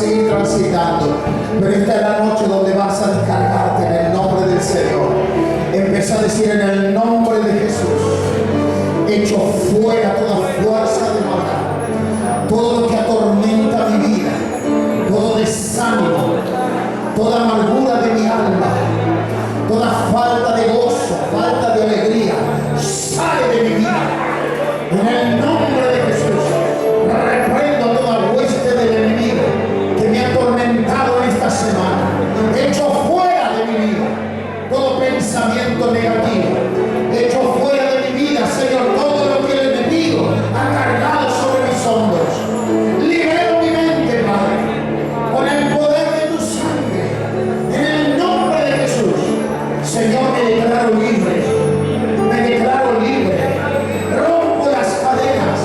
seguir transitando, pero esta es la noche donde vas a descargarte en el nombre del Señor. Empieza a decir: en el nombre de Jesús, echo fuera toda fuerza de maldad, todo lo que atormenta mi vida, todo desánimo, toda amargura de mi alma, toda falta de gozo, falta de alegría, sale de mi vida. En el nombre de Jesús, reprendo toda hueste del enemigo que me ha atormentado en esta semana. Echo fuera de mi vida todo pensamiento negativo. Echo fuera de mi vida, Señor, todo lo que el enemigo ha cargado sobre mis hombros. Libero mi mente, Padre, con el poder de tu sangre. En el nombre de Jesús, Señor, me declaro libre. Me declaro libre. Rompo las cadenas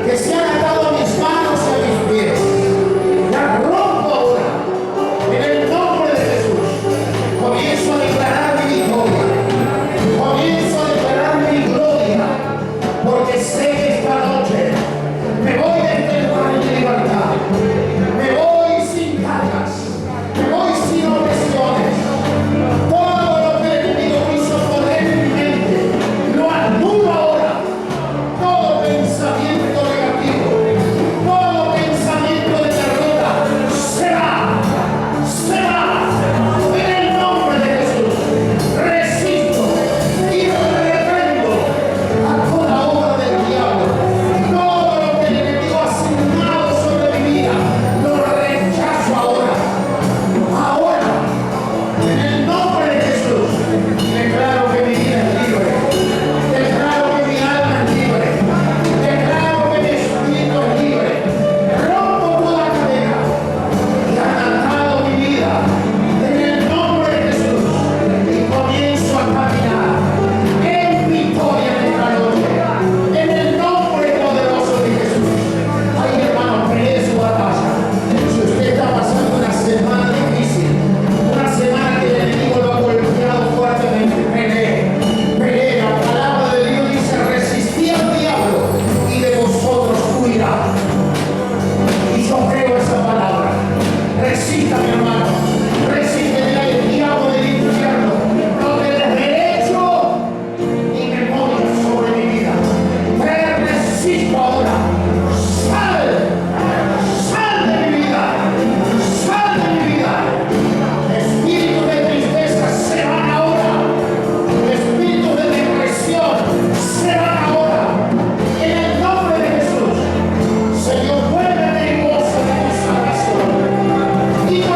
que se han atado a mis manos y a mis pies. Las rompo ahora. En el nombre de Jesús. Comienzo a declarar mi victoria. Comienzo a declarar mi gloria. Porque sé que esta noche me voy de este lugar en libertad. Me voy sin cargas. Me voy sin opresiones. Todo lo que el enemigo quiso poner en mi mente, lo anulo ahora. Todo pensamiento negativo, todo pensamiento de derrota, se va. En el nombre de Jesús, resisto y reprendo a toda obra del diablo. Todo lo que el enemigo ha asignado sobre mi vida, lo rechazo ahora. En el nombre de Jesús, declaro que mi vida es libre. Declaro que mi alma es libre. Declaro que mi espíritu es libre. Rompo toda cadena que ha atado mi vida. En el nombre de Jesús. Y comienzo a caminar en victoria en esta noche. En el nombre poderoso de Jesús. Ay, hermano, pelee su batalla. Si usted está pasando una semana difícil, una semana que el enemigo lo ha golpeado fuertemente, pelee. La palabra de Dios dice: resistid al diablo y de vosotros huirá. Y yo creo esa palabra. Resista, mi hermano. Resiste al diablo del infierno. No tienes derecho ni memoria sobre mi vida. Te resisto ahora. Sal de mi vida. Sal de mi vida. Espíritu de tristeza, se van ahora. Espíritu de depresión, se van ahora. En el nombre de Jesús. Señor, vuélveme y gozo de tu salvación. Y tu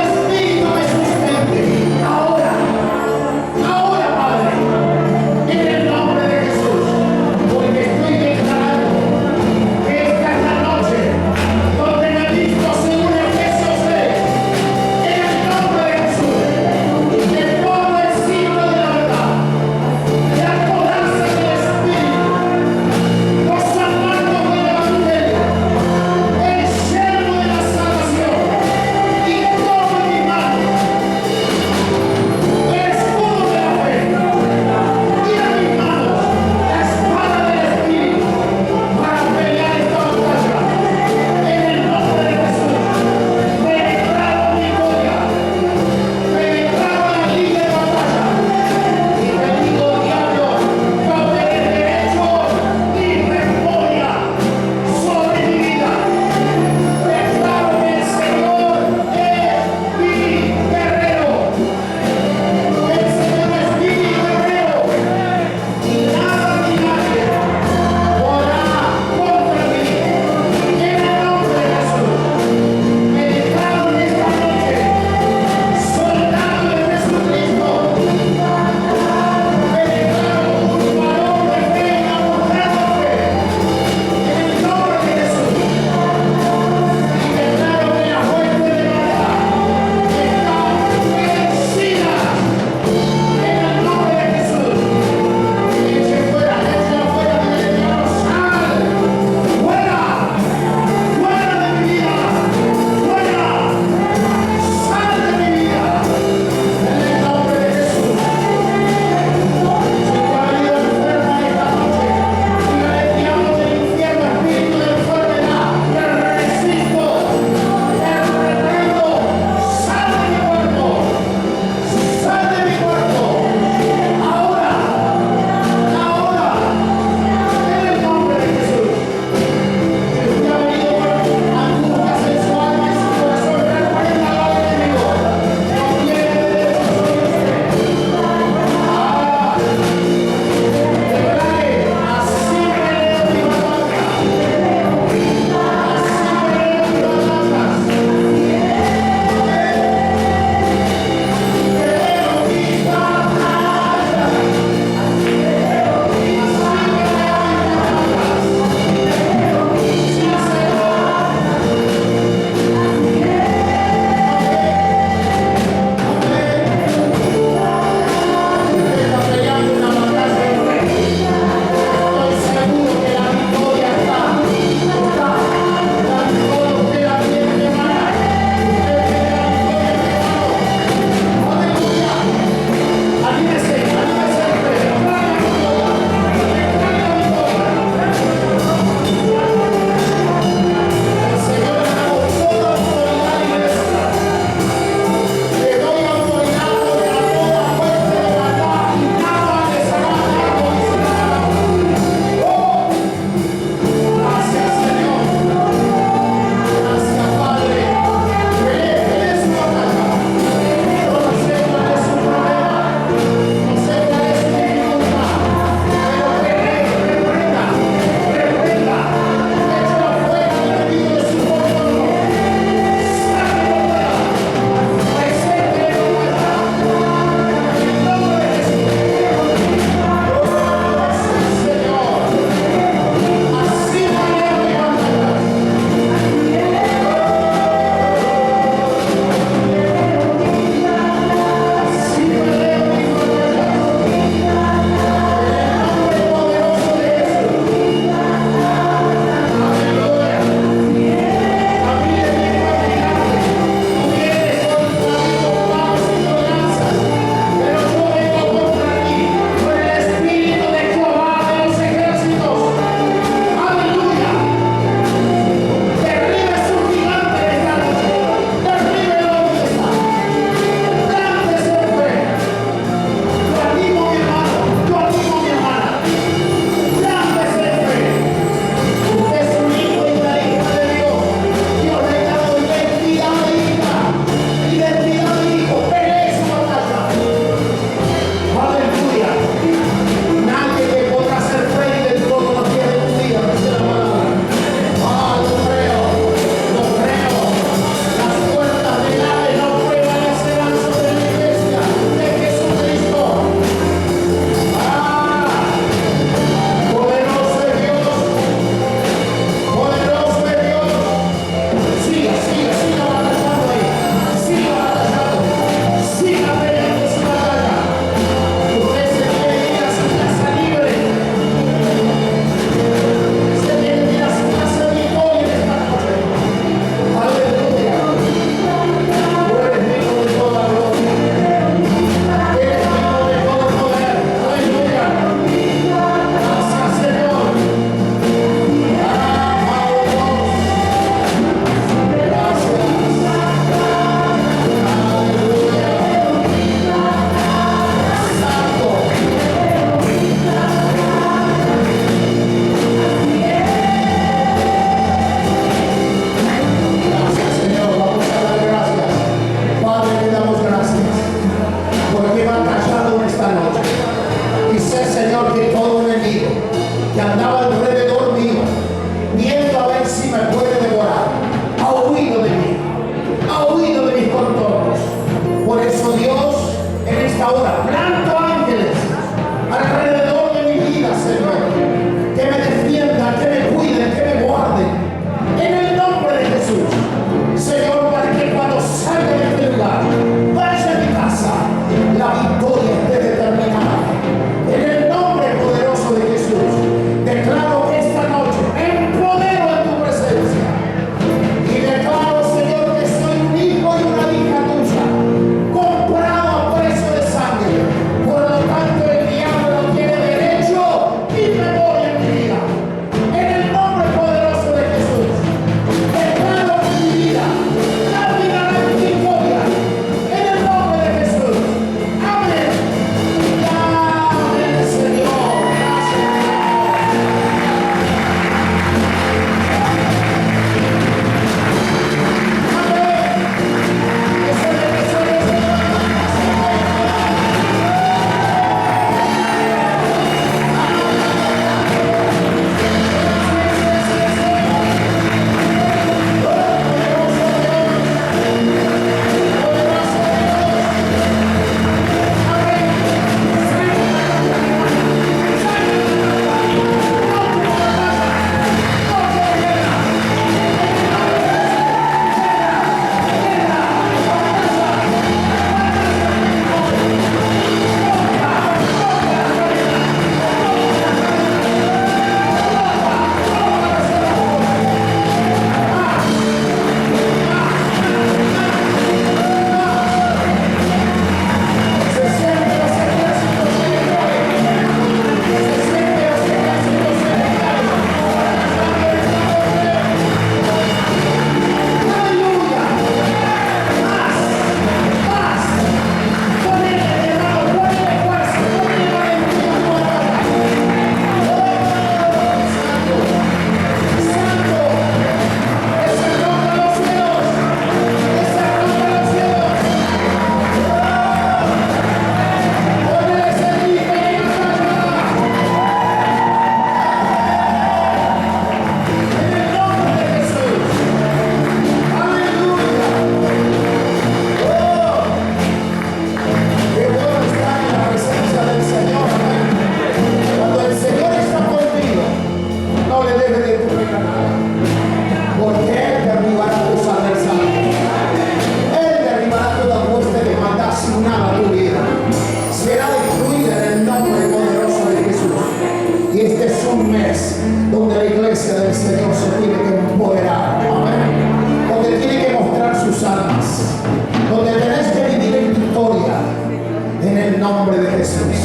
nombre de Jesús.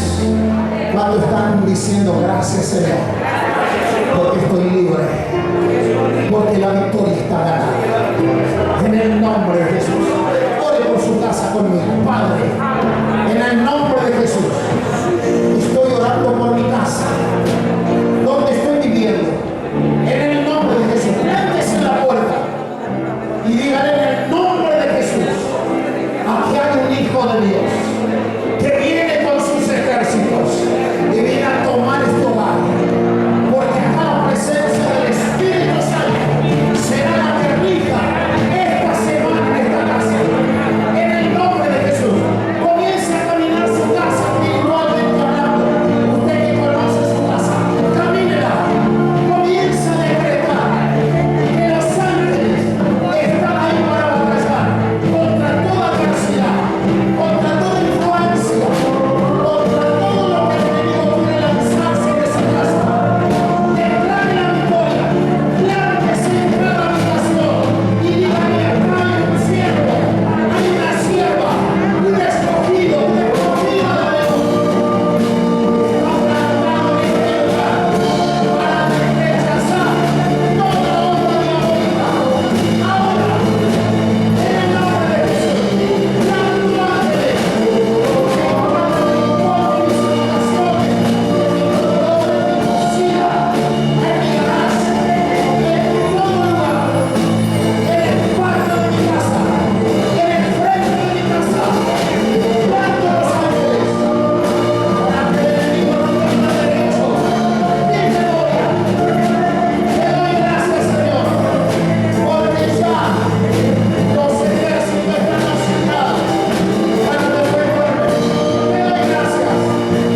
¿Cuántos están diciendo gracias, Señor? Porque estoy libre, porque la victoria está ganada. En el nombre de Jesús. Ore por su casa conmigo. Padre, en el nombre de Jesús, estoy orando por mi casa, donde estoy viviendo. En el nombre de Jesús, métese en la puerta y dígale en el nombre de Jesús: aquí hay un hijo de Dios que viene con sus ejércitos y viene a tomar este hogar, porque acá la presencia del Espíritu Santo será la que rija esta semana en esta casa. En el nombre de Jesús, comience a caminar su casa espiritualmente hablando. Usted que conoce su casa, camínela. Comienza a decretar que los ángeles están ahí para batallar contra toda adversidad, contra toda influencia, contra todo lo que el enemigo quiere lanzarse en esa casa. Declare la victoria, lárguese en cada habitación y dígale: acá hay un siervo, hay una sierva, un escogido de Dios. Está plantado en este lugar para rechazar toda obra diabólica. Ahora, en el nombre de Jesús, llamo a tus ángeles que guardan mis habitaciones, en mi comedor, en mi cocina, en mi garaje, en todo lugar, en el patio de mi casa, en el frente de mi casa. Planto los ángeles para que el enemigo no tenga derecho ni memoria. Te doy gracias, Señor, porque ya los ejércitos están asignados para defenderme. Te doy gracias en el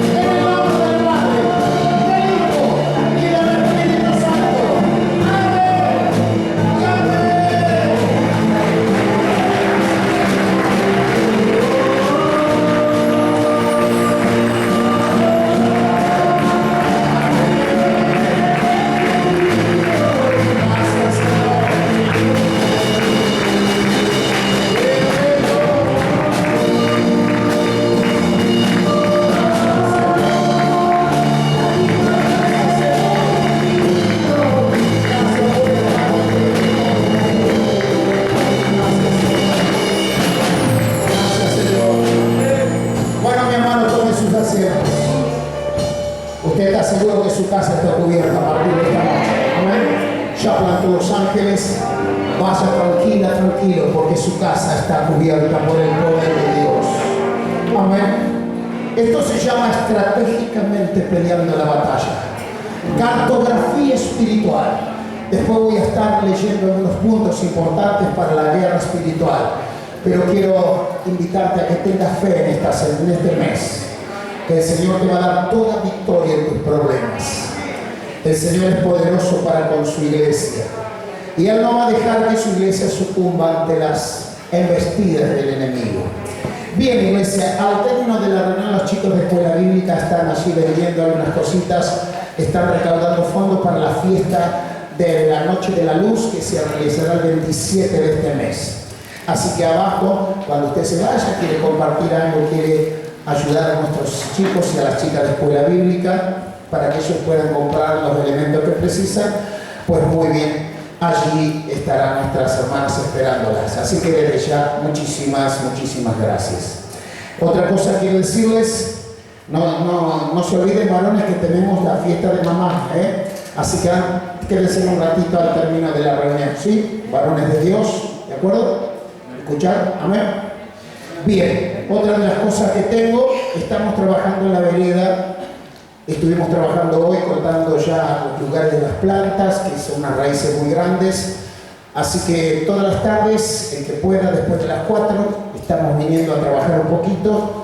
nombre del Padre, del Hijo y del Espíritu Santo. Amén y amén. Gracias, Señor. Gracias, Señor. Bueno, mi hermano, tome sus asientos. Usted está seguro que su casa está cubierta a partir de esta noche. Amén. Ya plantó los ángeles. Vaya tranquila, tranquilo, porque su casa está cubierta por el poder de Dios. Amén. Esto se llama estratégicamente peleando la batalla. Cartografía espiritual. Después voy a estar leyendo algunos puntos importantes para la guerra espiritual. Pero quiero invitarte a que tengas fe en este mes. Que el Señor te va a dar toda victoria en tus problemas. El Señor es poderoso para con su iglesia. Y Él no va a dejar que su iglesia sucumba ante las embestidas del enemigo. Bien, iglesia, al término de la reunión, los chicos de escuela bíblica están allí vendiendo algunas cositas. Están recaudando fondos para la fiesta de la Noche de la Luz, que se realizará el 27 de este mes. Así que abajo, cuando usted se vaya, quiere compartir algo, quiere ayudar a nuestros chicos y a las chicas de escuela bíblica para que ellos puedan comprar los elementos que precisan, pues muy bien, allí estarán nuestras hermanas esperándolas. Así que desde ya, muchísimas gracias. Otra cosa quiero decirles, no se olviden, varones, que tenemos la fiesta de mamá, así que quédense un ratito al término de la reunión, ¿sí? Varones de Dios, ¿de acuerdo? ¿Escuchar? Amén. Bien, otra de las cosas que tengo, estamos trabajando en la vereda. Estuvimos trabajando hoy cortando ya los lugares de las plantas, que son unas raíces muy grandes. Así que todas las tardes, el que pueda, después de las 4, estamos viniendo a trabajar un poquito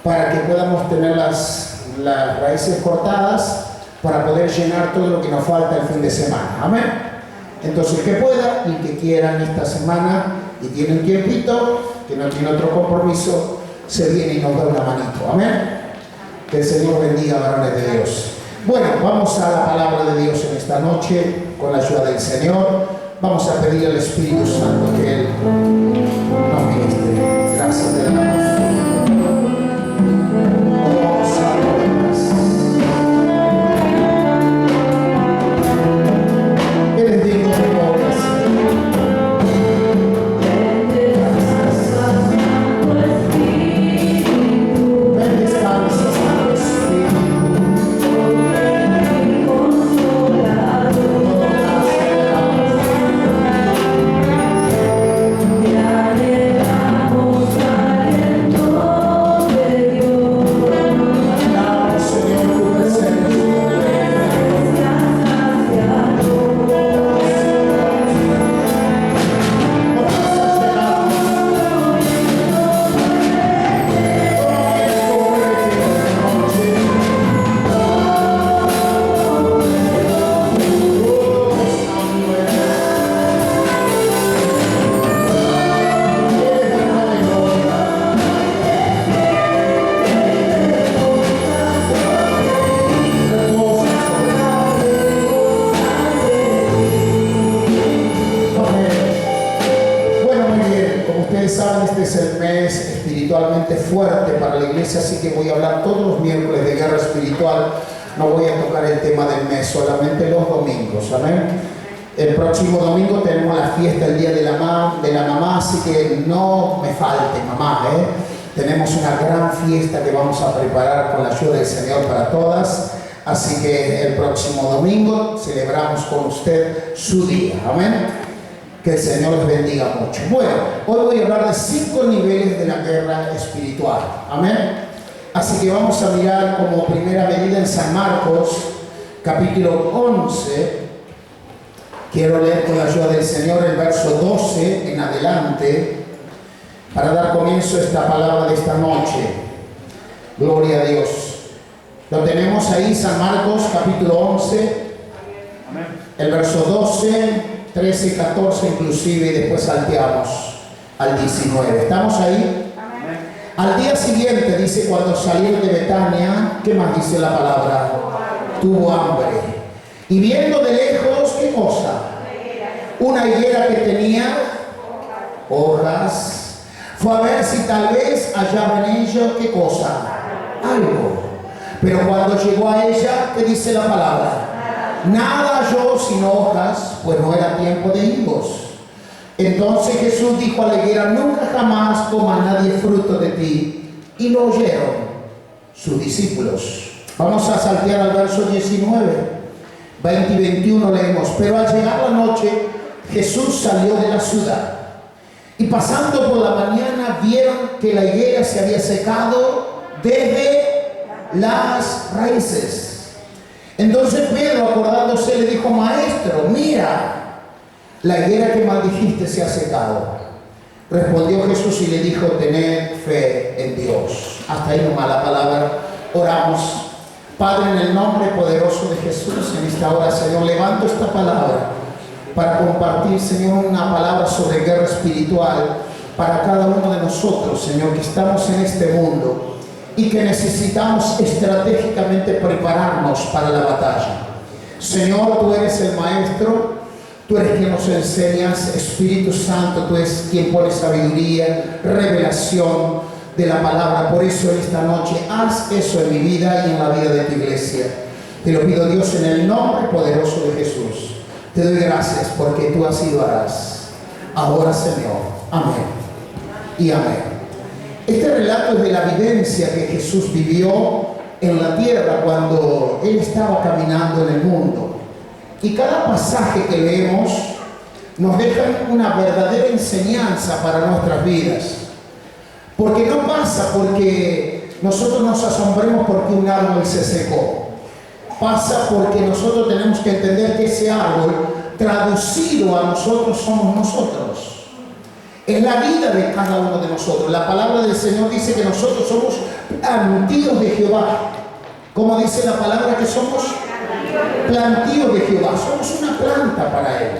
para que podamos tener las raíces cortadas para poder llenar todo lo que nos falta el fin de semana. Amén. Entonces, el que pueda y el que quiera en esta semana y tiene un tiempito, que no tiene otro compromiso, se viene y nos da una manito. Amén. Que el Señor bendiga, varones de Dios. Bueno, vamos a la palabra de Dios en esta noche, con la ayuda del Señor. Vamos a pedir al Espíritu Santo que Él nos ministre. Gracias, hermanos. mes espiritualmente fuerte para la iglesia, así que voy a hablar todos los miércoles de guerra espiritual. No voy a tocar el tema del mes, solamente los domingos, amén. El próximo domingo tenemos la fiesta, el día de la mamá, así que no me falte, mamá, Tenemos una gran fiesta que vamos a preparar con la ayuda del Señor para todas. Así que el próximo domingo celebramos con usted su día, amén. Que el Señor les bendiga mucho. Bueno, hoy voy a hablar de 5 niveles de la guerra espiritual, amén. Así que vamos a mirar como primera medida en San Marcos, capítulo 11. Quiero leer con la ayuda del Señor el verso 12 en adelante para dar comienzo a esta palabra de esta noche. Gloria a Dios. Lo tenemos ahí, San Marcos, capítulo 11, amén. El verso 12, 13 y 14 inclusive, y después salteamos al 19. ¿Estamos ahí? Amén. Al día siguiente, dice, cuando salieron de Betania, ¿qué más dice la palabra? Tuvo hambre. Y viendo de lejos, ¿qué cosa? Una higuera que tenía hojas. Fue a ver si tal vez hallaba en ella, ¿qué cosa? Algo. Pero cuando llegó a ella, ¿qué dice la palabra? Nada halló sino hojas, pues no era tiempo de higos. Entonces Jesús dijo a la higuera: nunca jamás coma nadie fruto de ti. Y lo oyeron sus discípulos. Vamos a saltear al verso 19, 20 y 21 leemos. Pero al llegar la noche, Jesús salió de la ciudad. Y pasando por la mañana, vieron que la higuera se había secado desde las raíces. Entonces Pedro, acordándose, le dijo: Maestro, mira, la higuera que maldijiste se ha secado. Respondió Jesús y le dijo: tened fe en Dios. Hasta ahí nomás la palabra. Oramos. Padre, en el nombre poderoso de Jesús, en esta hora, Señor, levanto esta palabra para compartir, Señor, una palabra sobre guerra espiritual para cada uno de nosotros, Señor, que estamos en este mundo y que necesitamos estratégicamente prepararnos para la batalla. Señor, tú eres el maestro, tú eres quien nos enseñas, Espíritu Santo, tú eres quien pone sabiduría, revelación de la palabra. Por eso en esta noche haz eso en mi vida y en la vida de tu iglesia. Te lo pido, Dios, en el nombre poderoso de Jesús. Te doy gracias porque tú así lo harás. Ahora, Señor. Amén y amén. Este relato es de la vivencia que Jesús vivió en la tierra cuando Él estaba caminando en el mundo. Y cada pasaje que leemos nos deja una verdadera enseñanza para nuestras vidas. Porque no pasa porque nosotros nos asombremos porque un árbol se secó. Pasa porque nosotros tenemos que entender que ese árbol, traducido a nosotros, somos nosotros. Es la vida de cada uno de nosotros. La palabra del Señor dice que nosotros somos plantíos de Jehová. Como dice la palabra, que somos plantíos de Jehová. Somos una planta para Él.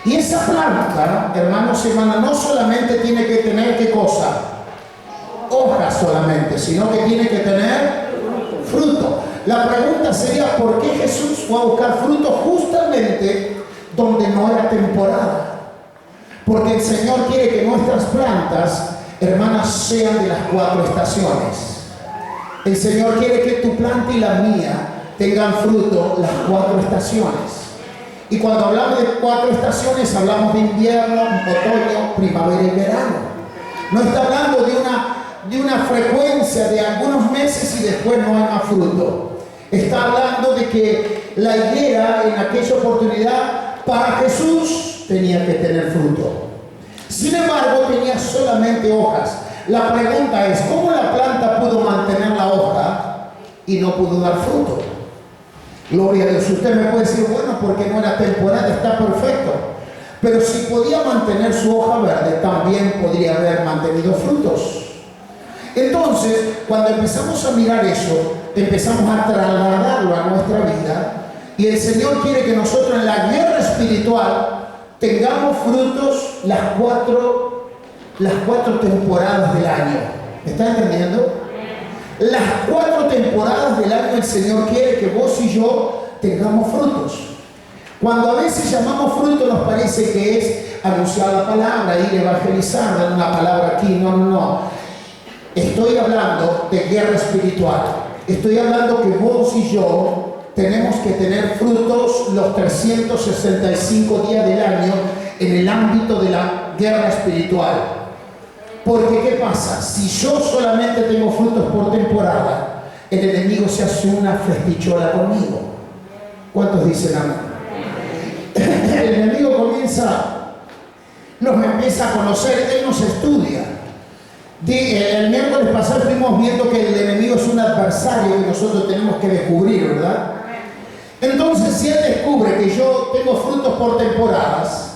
Y esa planta, hermanos y hermanas, no solamente tiene que tener, ¿qué cosa? Hojas solamente, sino que tiene que tener fruto. La pregunta sería: ¿por qué Jesús fue a buscar fruto justamente donde no era temporada? Porque el Señor quiere que nuestras plantas, hermanas, sean de las 4 estaciones. El Señor quiere que tu planta y la mía tengan fruto las 4 estaciones. Y cuando hablamos de 4 estaciones, hablamos de invierno, otoño, primavera y verano. No está hablando de una frecuencia de algunos meses y después no hay más fruto. Está hablando de que la higuera en aquella oportunidad para Jesús tenía que tener fruto. Sin embargo, tenía solamente hojas. La pregunta es: ¿cómo la planta pudo mantener la hoja y no pudo dar fruto? Gloria a Dios. Usted me puede decir: bueno, porque no era temporada, está perfecto. Pero si podía mantener su hoja verde, también podría haber mantenido frutos. Entonces, cuando empezamos a mirar eso, empezamos a trasladarlo a nuestra vida, y el Señor quiere que nosotros en la guerra espiritual tengamos frutos las cuatro temporadas del año. ¿Me está entendiendo? Las 4 temporadas del año el Señor quiere que vos y yo tengamos frutos. Cuando a veces llamamos fruto, nos parece que es anunciar la palabra, ir a evangelizar, dar una palabra aquí. No, no, no. Estoy hablando de guerra espiritual. Estoy hablando que vos y yo tenemos que tener frutos los 365 días del año en el ámbito de la guerra espiritual. Porque ¿qué pasa? Si yo solamente tengo frutos por temporada, el enemigo se hace una festichola conmigo. ¿Cuántos dicen amén? El enemigo nos empieza a conocer, él nos estudia. El miércoles pasado estuvimos viendo que el enemigo es un adversario que nosotros tenemos que descubrir, ¿verdad? Entonces, si él descubre que yo tengo frutos por temporadas,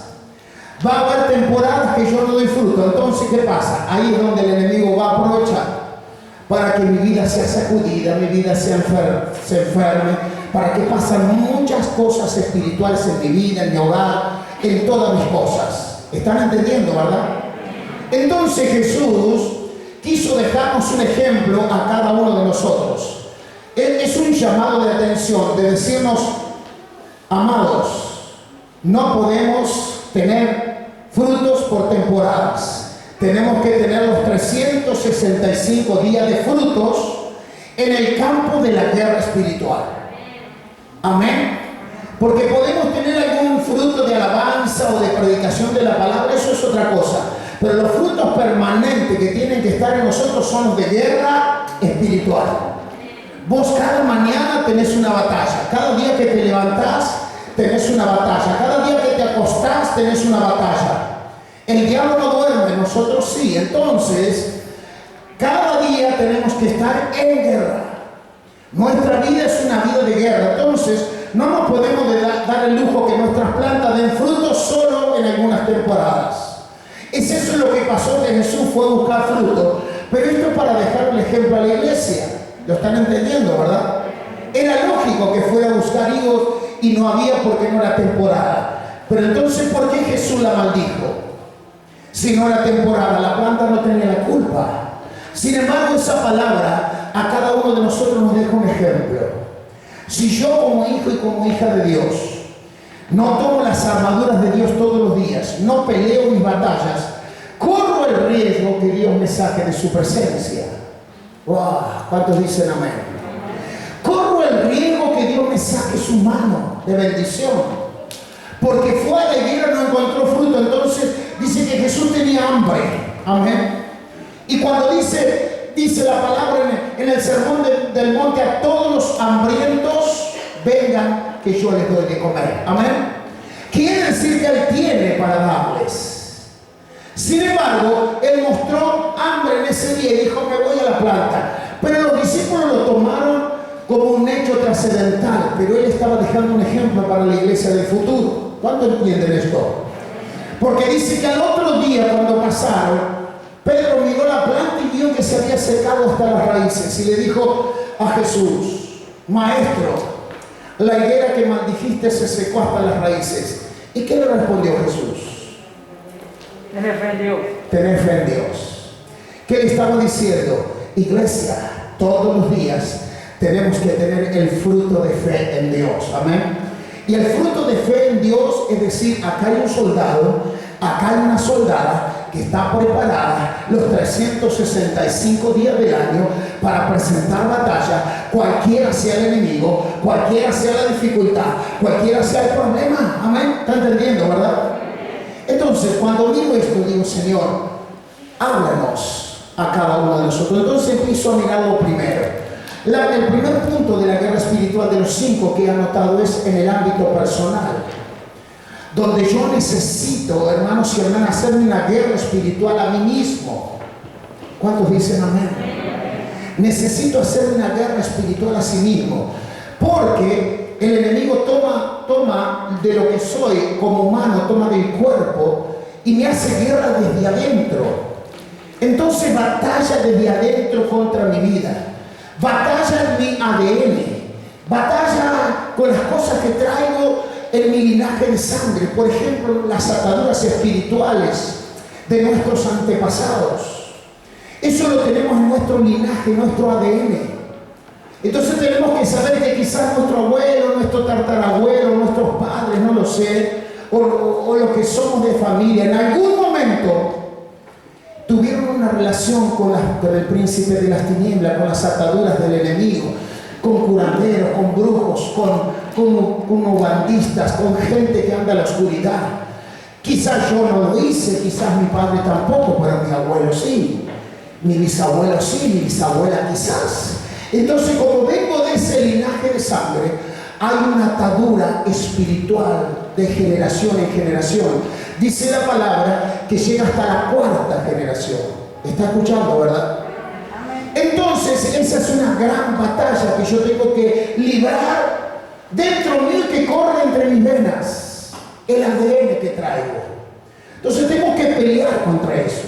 va a haber temporadas que yo no doy fruto. Entonces, ¿qué pasa? Ahí es donde el enemigo va a aprovechar para que mi vida sea sacudida, mi vida se enferme, para que pasen muchas cosas espirituales en mi vida, en mi hogar, en todas mis cosas. ¿Están entendiendo, verdad? Entonces Jesús quiso dejarnos un ejemplo a cada uno de nosotros. Es un llamado de atención, de decirnos, amados, no podemos tener frutos por temporadas. Tenemos que tener los 365 días de frutos en el campo de la guerra espiritual. Amén. Porque podemos tener algún fruto de alabanza o de predicación de la palabra, eso es otra cosa. Pero los frutos permanentes que tienen que estar en nosotros son los de guerra espiritual. Vos cada mañana tenés una batalla. Cada día que te levantás tenés una batalla. Cada día que te acostás tenés una batalla. El diablo no duerme, nosotros sí. Entonces, cada día tenemos que estar en guerra. Nuestra vida es una vida de guerra. Entonces, no nos podemos dar el lujo que nuestras plantas den frutos solo en algunas temporadas. Es eso lo que pasó, que Jesús fue a buscar fruto. Pero esto es para dejar un ejemplo a la iglesia. ¿Lo están entendiendo, verdad? Era lógico que fuera a buscar higos y no había porque no era temporada. Pero entonces, ¿por qué Jesús la maldijo? Si no era temporada, la planta no tenía la culpa. Sin embargo, esa palabra a cada uno de nosotros nos deja un ejemplo. Si yo como hijo y como hija de Dios no tomo las armaduras de Dios todos los días, no peleo mis batallas, corro el riesgo que Dios me saque de su presencia. ¡Wow! ¿Cuántos dicen amén? Corro el riesgo que Dios me saque su mano de bendición. Porque fue a la higuera, no encontró fruto. Entonces dice que Jesús tenía hambre. Amén. Y cuando dice la palabra en el sermón del monte, a todos los hambrientos vengan que yo les doy de comer. Amén. Quiere decir que Él tiene para darles. Sin embargo, Él mostró hambre en ese día y dijo, me voy a la planta. Pero los discípulos lo tomaron como un hecho trascendental, pero Él estaba dejando un ejemplo para la iglesia del futuro. ¿Cuánto entienden esto? Porque dice que al otro día, cuando pasaron, Pedro miró la planta y vio que se había secado hasta las raíces, y le dijo a Jesús, Maestro, la higuera que maldijiste se secó hasta las raíces. ¿Y qué le respondió Jesús? Tener fe en Dios. Tener fe en Dios. ¿Qué le estaba diciendo? Iglesia, todos los días tenemos que tener el fruto de fe en Dios. Amén. Y el fruto de fe en Dios es decir, acá hay un soldado, acá hay una soldada que está preparada los 365 días del año para presentar batalla, cualquiera sea el enemigo, cualquiera sea la dificultad, cualquiera sea el problema. Amén. ¿Está entendiendo, verdad? Entonces, cuando miro esto, digo, Señor, háblanos a cada uno de nosotros. Entonces empiezo a mirar lo primero. El primer punto de la guerra espiritual de los 5 que he anotado es en el ámbito personal, donde yo necesito, hermanos y hermanas, hacer una guerra espiritual a mí mismo. ¿Cuántos dicen amén? Necesito hacer una guerra espiritual a sí mismo, porque el enemigo toma de lo que soy como humano, toma del cuerpo y me hace guerra desde adentro. Entonces batalla desde adentro contra mi vida. Batalla en mi ADN, batalla con las cosas que traigo en mi linaje de sangre. Por ejemplo, las ataduras espirituales de nuestros antepasados. Eso lo tenemos en nuestro linaje, en nuestro ADN. Entonces tenemos que saber que quizás nuestro abuelo, nuestro tatarabuelo, nuestros padres, no lo sé, o los que somos de familia, en algún momento tuvieron una relación con el príncipe de las tinieblas, con las ataduras del enemigo, con curanderos, con brujos, con ubandistas, con gente que anda a la oscuridad. Quizás yo no lo hice, quizás mi padre tampoco, pero mi abuelo sí, mi bisabuelo sí, mi bisabuela quizás. Entonces, como vengo de ese linaje de sangre, hay una atadura espiritual de generación en generación. Dice la palabra que llega hasta la 4ª generación. ¿Está escuchando, verdad? Entonces, esa es una gran batalla que yo tengo que librar dentro mío, que corre entre mis venas, el ADN que traigo. Entonces, tengo que pelear contra eso.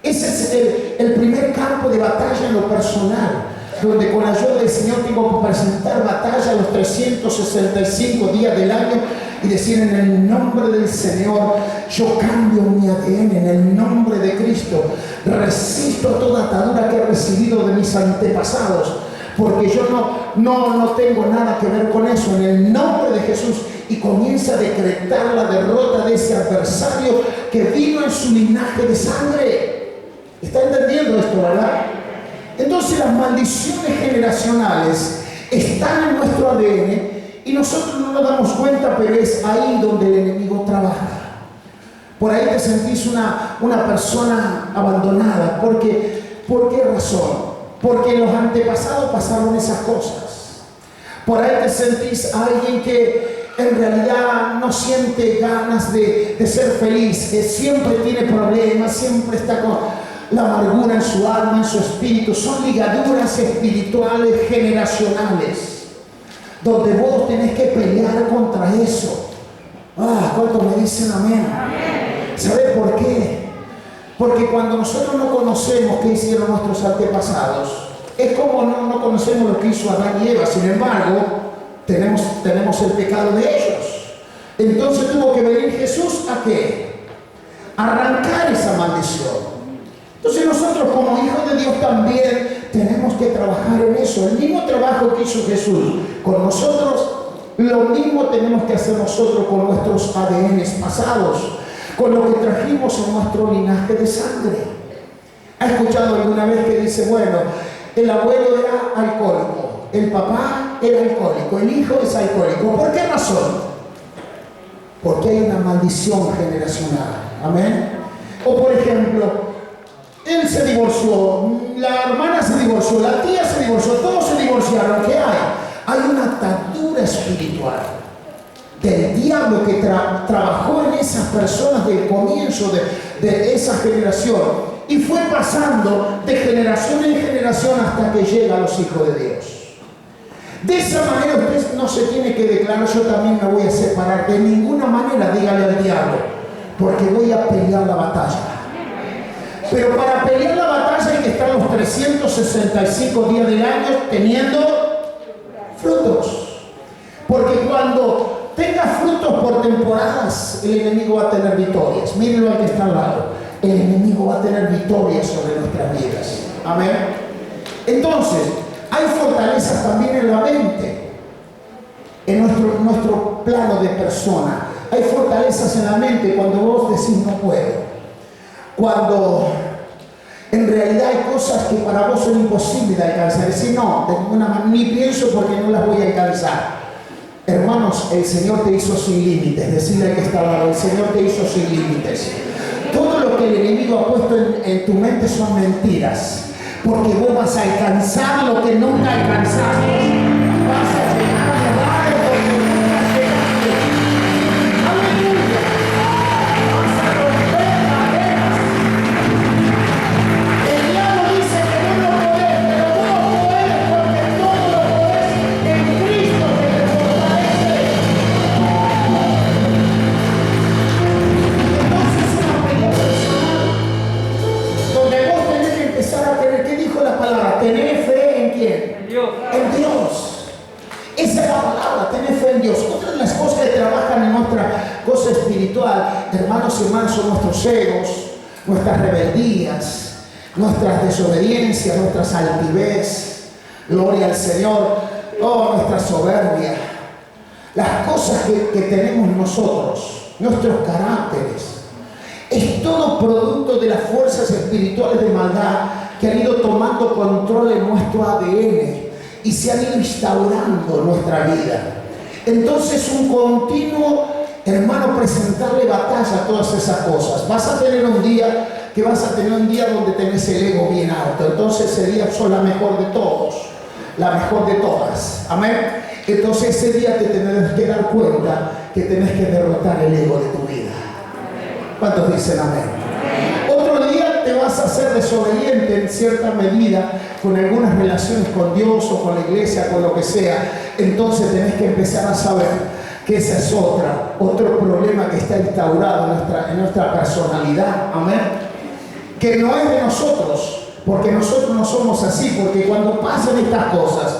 Ese es el primer campo de batalla en lo personal, donde con la ayuda del Señor tengo que presentar batalla los 365 días del año y decir: en el nombre del Señor yo cambio mi ADN, en el nombre de Cristo resisto toda atadura que he recibido de mis antepasados, porque yo no tengo nada que ver con eso, en el nombre de Jesús. Y comienza a decretar la derrota de ese adversario que vino en su linaje de sangre. ¿Está entendiendo esto, verdad? Entonces las maldiciones generacionales están en nuestro ADN y nosotros no nos damos cuenta, pero es ahí donde el enemigo trabaja. Por ahí te sentís una persona abandonada. ¿Por qué razón? Porque los antepasados pasaron esas cosas. Por ahí te sentís alguien que en realidad no siente ganas de ser feliz, que siempre tiene problemas, siempre está con la amargura en su alma, en su espíritu. Son ligaduras espirituales generacionales, donde vos tenés que pelear contra eso. ¿Cuántos me dicen amén? ¿Sabés por qué? Porque cuando nosotros no conocemos qué hicieron nuestros antepasados, es como no conocemos lo que hizo Adán y Eva. Sin embargo, tenemos el pecado de ellos. Entonces tuvo que venir Jesús ¿a qué? Arrancar esa maldición. Entonces nosotros como hijos de Dios también tenemos que trabajar en eso. El mismo trabajo que hizo Jesús con nosotros, lo mismo tenemos que hacer nosotros con nuestros ADNs pasados, con lo que trajimos en nuestro linaje de sangre. ¿Ha escuchado alguna vez que dice: bueno, el abuelo era alcohólico, el papá era alcohólico, el hijo es alcohólico? ¿Por qué razón? Porque hay una maldición generacional. Amén. O por ejemplo, él se divorció, la hermana se divorció, la tía se divorció, todos se divorciaron. ¿Qué hay? Hay una atadura espiritual del diablo que trabajó en esas personas del comienzo de esa generación y fue pasando de generación en generación hasta que llega a los hijos de Dios. De esa manera usted no se tiene que declarar: yo también me voy a separar. De ninguna manera dígale al diablo, porque voy a pelear la batalla. Pero para pelear la batalla hay que estar los 365 días del año teniendo frutos. Porque cuando tenga frutos por temporadas, el enemigo va a tener victorias. Mírenlo al que está al lado. El enemigo va a tener victorias sobre nuestras vidas. Amén. Entonces, hay fortalezas también en la mente, en nuestro plano de persona. Hay fortalezas en la mente cuando vos decís: no puedo. Cuando en realidad hay cosas que para vos son imposibles de alcanzar. Decís: no, de ninguna manera, ni pienso, porque no las voy a alcanzar. Hermanos, el Señor te hizo sin límites. Decirle al que está al lado: el Señor te hizo sin límites. Todo lo que el enemigo ha puesto en tu mente son mentiras, porque vos vas a alcanzar lo que nunca alcanzaste. Vas a llegar a lugares donde nunca llegaste. ¡Aleluya! Vas a romper barreras. El diablo dice que no lo podés, pero vos podés, porque todo lo podés en Cristo que te fortalece. Entonces una pelea personal donde vos tenés que empezar a tener, ¿qué dijo la palabra? Tener fe en quién. En Dios. En Dios. Esa es la palabra, tener fe en Dios. Otra de las cosas que trabajan en nuestra cosa espiritual, hermanos y hermanas, son nuestros egos, nuestras rebeldías, nuestras desobediencias, nuestras altivez. Gloria al Señor. Nuestra soberbia. Las cosas que tenemos nosotros. nuestros caracteres. Es todo producto de las fuerzas espirituales de maldad que han ido tomando control en nuestro ADN y se han ido instaurando en nuestra vida. Entonces, un continuo, hermano, presentarle batalla a todas esas cosas. Vas a tener un día donde tenés el ego bien alto. Entonces ese día sos la mejor de todos, la mejor de todas. Amén. Entonces ese día te tenés que dar cuenta que tenés que derrotar el ego de tu vida. ¿Cuántos dicen amén? Otro día te vas a hacer desobediente en cierta medida con algunas relaciones con Dios o con la iglesia, con lo que sea. Entonces tenés que empezar a saber que ese es otro problema que está instaurado en nuestra personalidad. Amén. Que no es de nosotros, porque nosotros no somos así, porque cuando pasan estas cosas,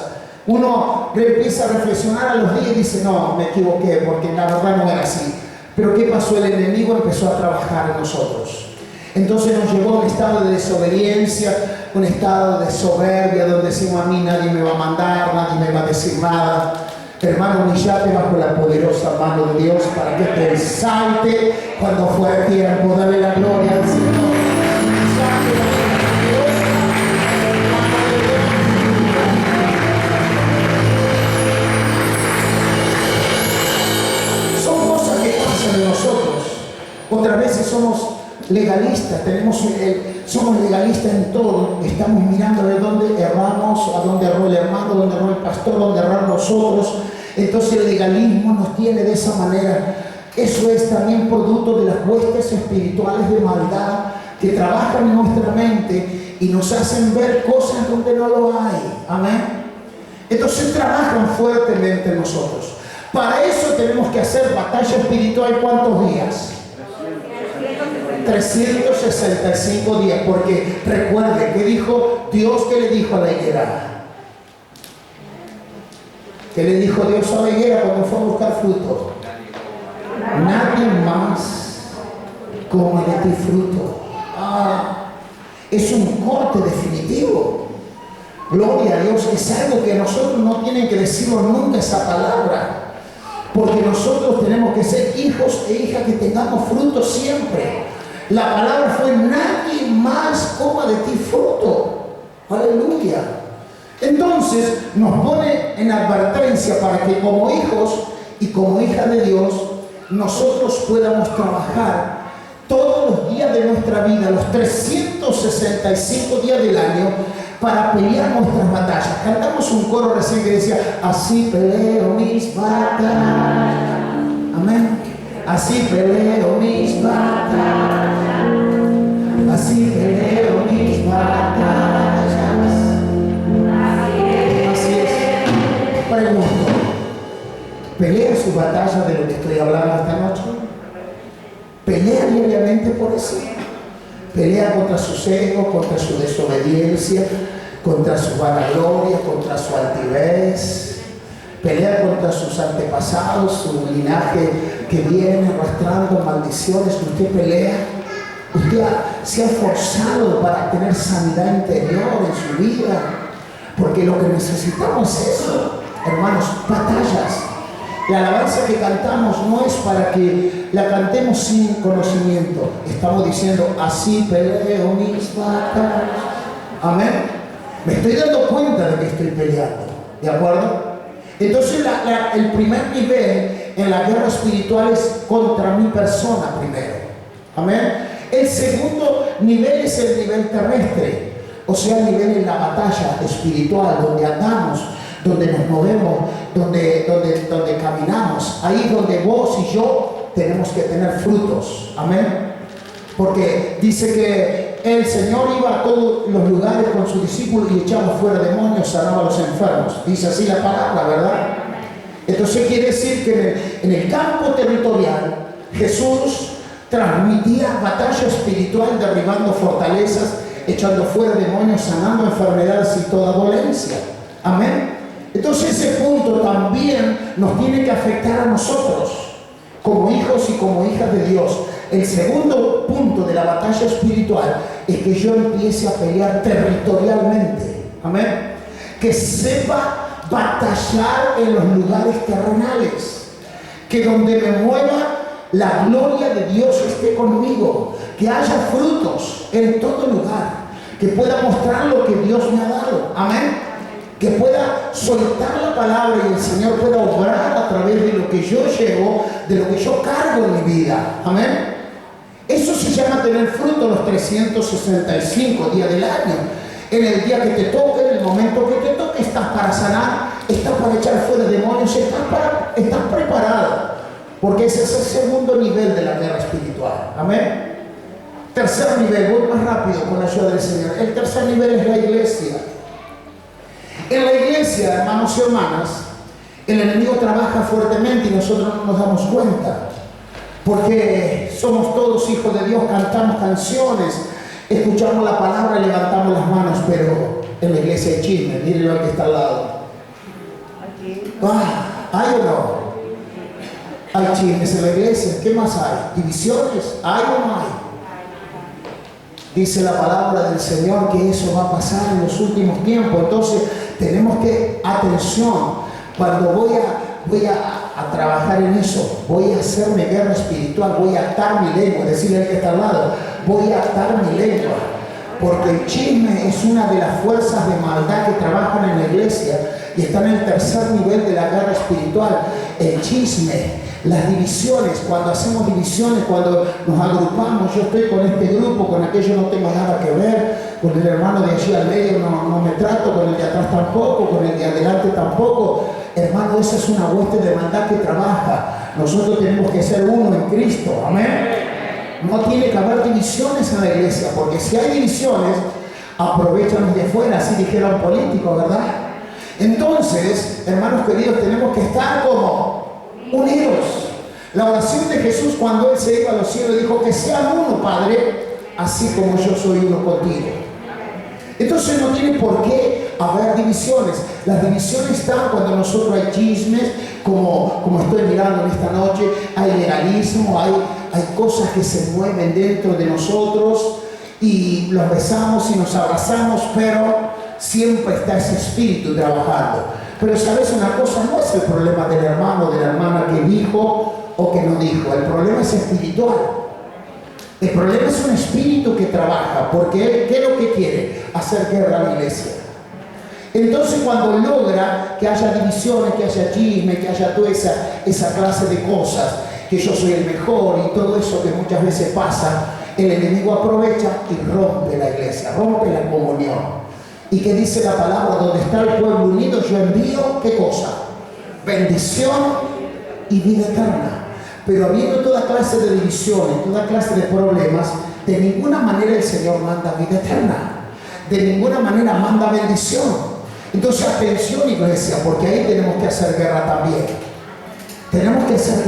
uno empieza a reflexionar a los días y dice, no, me equivoqué, porque la verdad no era así. Pero ¿qué pasó? El enemigo empezó a trabajar en nosotros. Entonces nos llevó a un estado de desobediencia, un estado de soberbia, donde decimos, a mí nadie me va a mandar, nadie me va a decir nada. Hermano, humillate bajo la poderosa mano de Dios para que te exalte cuando fuera tiempo. Dale la gloria al Señor. Son cosas que pasan en nosotros. Otras veces somos legalistas, somos legalistas en todo. Estamos mirando de dónde erramos, a dónde erró el hermano, dónde erró el pastor, dónde erramos nosotros. Entonces el legalismo nos tiene de esa manera. Eso es también producto de las huestes espirituales de maldad que trabajan en nuestra mente y nos hacen ver cosas donde no lo hay. Amén. Entonces trabajan fuertemente en nosotros. Para eso tenemos que hacer batalla espiritual. ¿Cuántos días? 365 días, porque recuerde que dijo Dios, que le dijo a la higuera. ¿Qué le dijo Dios a la higuera cuando fue a buscar fruto? Nadie más coma de ti fruto. Es un corte definitivo. Gloria a Dios. Es algo que nosotros no tienen que decirlo nunca esa palabra, porque nosotros tenemos que ser hijos e hijas que tengamos fruto siempre. La palabra fue, nadie más coma de ti fruto. Aleluya. Entonces nos pone en advertencia para que como hijos y como hijas de Dios nosotros podamos trabajar todos los días de nuestra vida, los 365 días del año, para pelear nuestras batallas. Cantamos un coro recién que decía, así peleo mis batallas. Amén. Así peleo mis batallas. Así peleo mis batallas. Así es. Pregunto, ¿pelea su batalla de lo que estoy hablando esta noche? ¿Pelea diariamente por eso? Pelea contra sus egos, contra su desobediencia, contra su vanagloria, contra su altivez. Pelea contra sus antepasados, su linaje que viene arrastrando maldiciones. Usted pelea. Usted se ha esforzado para tener sanidad interior en su vida. Porque lo que necesitamos es eso, hermanos, batallas. La alabanza que cantamos no es para que la cantemos sin conocimiento. Estamos diciendo, así peleo mis batallas. Amén. Me estoy dando cuenta de que estoy peleando. ¿De acuerdo? Entonces el primer nivel en la guerra espiritual es contra mi persona primero. Amén. El segundo nivel es el nivel terrestre. O sea, el nivel en la batalla espiritual, donde andamos, donde nos movemos, donde caminamos, ahí donde vos y yo tenemos que tener frutos. Amén. Porque dice que el Señor iba a todos los lugares con sus discípulos y echaba fuera demonios, sanaba a los enfermos. Dice así la palabra, ¿verdad? Entonces quiere decir que en el campo territorial Jesús transmitía batalla espiritual, derribando fortalezas, echando fuera demonios, sanando enfermedades y toda dolencia. Amén. Entonces ese punto también nos tiene que afectar a nosotros como hijos y como hijas de Dios. El segundo punto de la batalla espiritual es que yo empiece a pelear territorialmente. Amén. Que sepa batallar en los lugares terrenales. Que donde me mueva la gloria de Dios esté conmigo, que haya frutos en todo lugar, que pueda mostrar lo que Dios me ha dado, amén, que pueda soltar la palabra y el Señor pueda obrar a través de lo que yo llevo, de lo que yo cargo en mi vida, amén. Eso se llama tener fruto los 365 días del año. En el día que te toque, en el momento que te toque, estás para sanar, estás para echar fuera demonios, estás preparado. Porque ese es el segundo nivel de la guerra espiritual. Amén. Tercer nivel, voy más rápido con la ayuda del Señor. El tercer nivel es la iglesia. En la iglesia, hermanos y hermanas, el enemigo trabaja fuertemente y nosotros no nos damos cuenta. Porque somos todos hijos de Dios, cantamos canciones, escuchamos la palabra y levantamos las manos, pero en la iglesia hay chisme. Mírenlo al que está al lado. ¿Hay o no? Hay chismes en la iglesia. ¿Qué más hay? ¿Divisiones? ¿Hay o no hay? Dice la palabra del Señor que eso va a pasar en los últimos tiempos. Entonces tenemos que, atención, cuando voy a trabajar en eso, voy a hacerme guerra espiritual, voy a atar mi lengua, decirle al que está al lado, voy a atar mi lengua, porque el chisme es una de las fuerzas de maldad que trabajan en la iglesia y está en el tercer nivel de la guerra espiritual. El chisme, las divisiones, cuando hacemos divisiones, cuando nos agrupamos, yo estoy con este grupo, con aquello no tengo nada que ver, con el hermano de allí al medio no me trato, con el de atrás tampoco, con el de adelante tampoco. Hermano, esa es una hueste de maldad que trabaja. Nosotros tenemos que ser uno en Cristo, amén. No tiene que haber divisiones en la iglesia, porque si hay divisiones, aprovechan los de fuera, así dijera un político, ¿verdad? Entonces, hermanos queridos, tenemos que estar como unidos. La oración de Jesús cuando Él se iba a los cielos dijo que sean uno, Padre, así como yo soy uno contigo. Entonces no tiene por qué haber divisiones. Las divisiones están cuando nosotros hay chismes, como estoy mirando en esta noche, hay legalismo, hay cosas que se mueven dentro de nosotros y los besamos y nos abrazamos, pero siempre está ese espíritu trabajando. Pero sabes una cosa, no es el problema del hermano o de la hermana que dijo o que no dijo, el problema es espiritual. El problema es un espíritu que trabaja, porque él, ¿qué es lo que quiere? Hacer guerra a la iglesia. Entonces cuando logra que haya divisiones, que haya chisme, que haya toda esa clase de cosas, que yo soy el mejor y todo eso que muchas veces pasa, el enemigo aprovecha y rompe la iglesia, rompe la comunión. Y que dice la palabra, donde está el pueblo unido, yo envío, ¿qué cosa? Bendición y vida eterna. Pero habiendo toda clase de divisiones, toda clase de problemas, de ninguna manera el Señor manda vida eterna. De ninguna manera manda bendición. Entonces atención, iglesia, porque ahí tenemos que hacer guerra también. Tenemos que hacer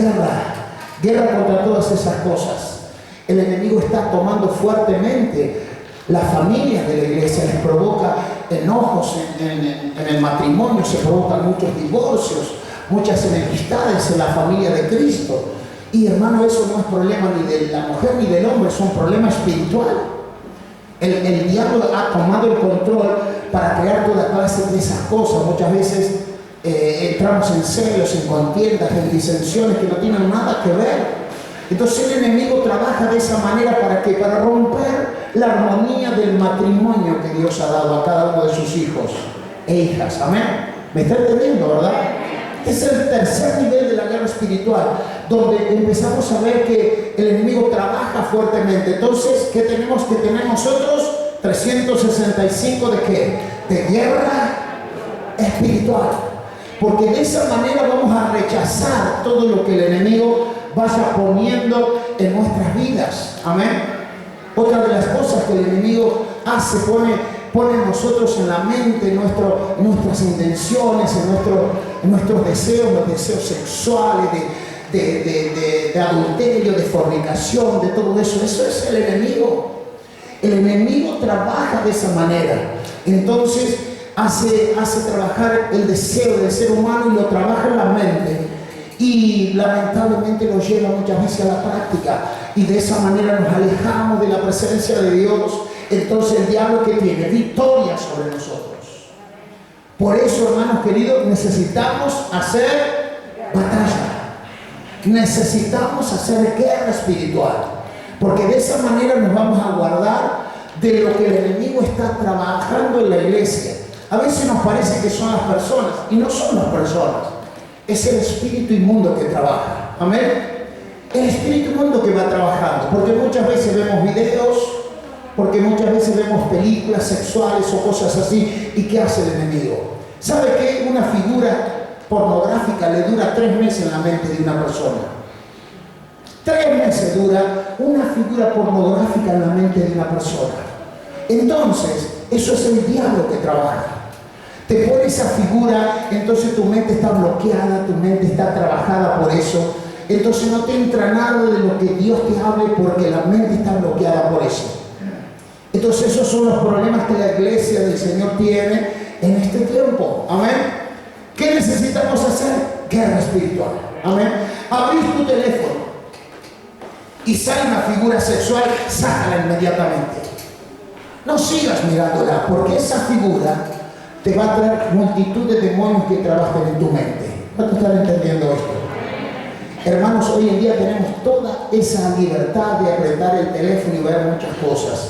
guerra contra todas esas cosas. El enemigo está tomando fuertemente las familias de la iglesia, les provoca enojos en el matrimonio, se provocan muchos divorcios, muchas enemistades en la familia de Cristo. Y hermano, eso no es problema ni de la mujer ni del hombre, es un problema espiritual. El diablo ha tomado el control para crear toda clase de esas cosas. Muchas veces entramos en celos, en contiendas, en disensiones que no tienen nada que ver. Entonces el enemigo trabaja de esa manera para romper la armonía del matrimonio que Dios ha dado a cada uno de sus hijos e hijas. Amén. ¿Me está entendiendo, verdad? Es el tercer nivel de la guerra espiritual, donde empezamos a ver que el enemigo trabaja fuertemente. Entonces, ¿qué tenemos que tener nosotros? 365 ¿de qué? De guerra espiritual. Porque de esa manera vamos a rechazar todo lo que el enemigo vaya poniendo en nuestras vidas. Amén. Otra de las cosas que el enemigo hace, pone en nosotros en la mente, en nuestras intenciones, en nuestros deseos, los deseos sexuales, de adulterio, de fornicación, de todo eso. Eso es el enemigo. El enemigo trabaja de esa manera. Entonces hace trabajar el deseo del ser humano y lo trabaja en la mente. Y lamentablemente lo lleva muchas veces a la práctica. Y de esa manera nos alejamos de la presencia de Dios. Entonces el diablo, que tiene victoria sobre nosotros. Por eso, hermanos queridos, necesitamos hacer batalla. Necesitamos hacer guerra espiritual, porque de esa manera nos vamos a guardar de lo que el enemigo está trabajando en la iglesia. A veces nos parece que son las personas, y no son las personas, es el espíritu inmundo que trabaja. Amén. El espíritu inmundo que va trabajando, porque muchas veces vemos videos, porque muchas veces vemos películas sexuales o cosas así. ¿Y qué hace el enemigo? ¿Sabe qué? Una figura pornográfica le dura 3 meses en la mente de una persona. 3 meses dura una figura pornográfica en la mente de una persona. Entonces, eso es el diablo que trabaja. Te pone esa figura, entonces tu mente está bloqueada, tu mente está trabajada por eso. Entonces no te entra nada de lo que Dios te hable porque la mente está bloqueada por eso. Entonces esos son los problemas que la iglesia del Señor tiene en este tiempo. Amén. ¿Qué necesitamos hacer? Guerra espiritual. Amén. Abrís tu teléfono y sale una figura sexual, sácala inmediatamente. No sigas mirándola, porque esa figura te va a traer multitud de demonios que trabajan en tu mente. ¿Cuántos están entendiendo esto? Hermanos, hoy en día tenemos toda esa libertad de apretar el teléfono y ver muchas cosas.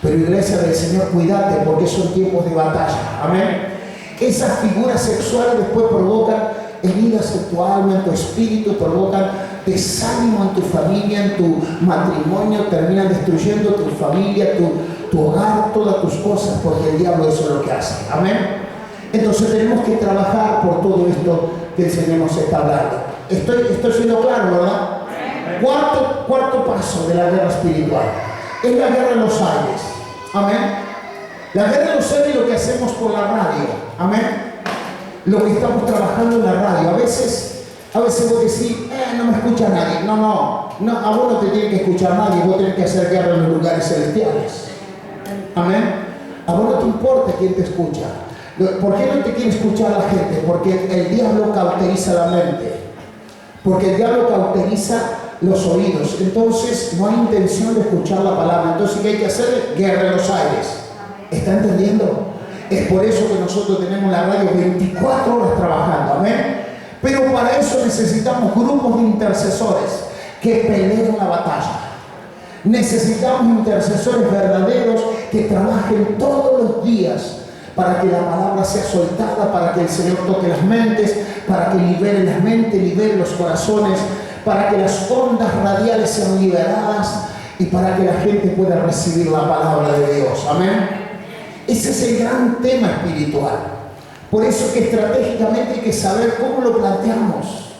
Pero iglesia del Señor, cuídate, porque son tiempos de batalla. Amén. Esas figuras sexuales después provocan heridas en tu alma, en tu espíritu, provocan desánimo en tu familia, en tu matrimonio, terminan destruyendo tu familia, tu hogar, todas tus cosas, porque el diablo eso es lo que hace. Amén. Entonces tenemos que trabajar por todo esto que el Señor nos está hablando. Estoy siendo claro, ¿verdad? Cuarto paso de la guerra espiritual es la guerra en los aires. Amén. La guerra en los aires es lo que hacemos por la radio. Amén. Lo que estamos trabajando en la radio. A veces vos decís, no me escucha nadie. No, a vos no te tiene que escuchar nadie. Vos tenés que hacer guerra en los lugares celestiales. Amén. A vos no te importa quién te escucha. ¿Por qué no te quiere escuchar la gente? Porque el diablo cauteriza la mente. Porque el diablo cauteriza los oídos. Entonces no hay intención de escuchar la palabra. Entonces, ¿qué hay que hacer? Guerra en los aires. ¿Está entendiendo? Es por eso que nosotros tenemos la radio 24 horas trabajando. Amén. Pero para eso necesitamos grupos de intercesores que peleen la batalla. Necesitamos intercesores verdaderos que trabajen todos los días para que la palabra sea soltada, para que el Señor toque las mentes, para que libere las mentes, libere los corazones, para que las ondas radiales sean liberadas y para que la gente pueda recibir la palabra de Dios. Amén. Ese es el gran tema espiritual. Por eso que estratégicamente hay que saber cómo lo planteamos.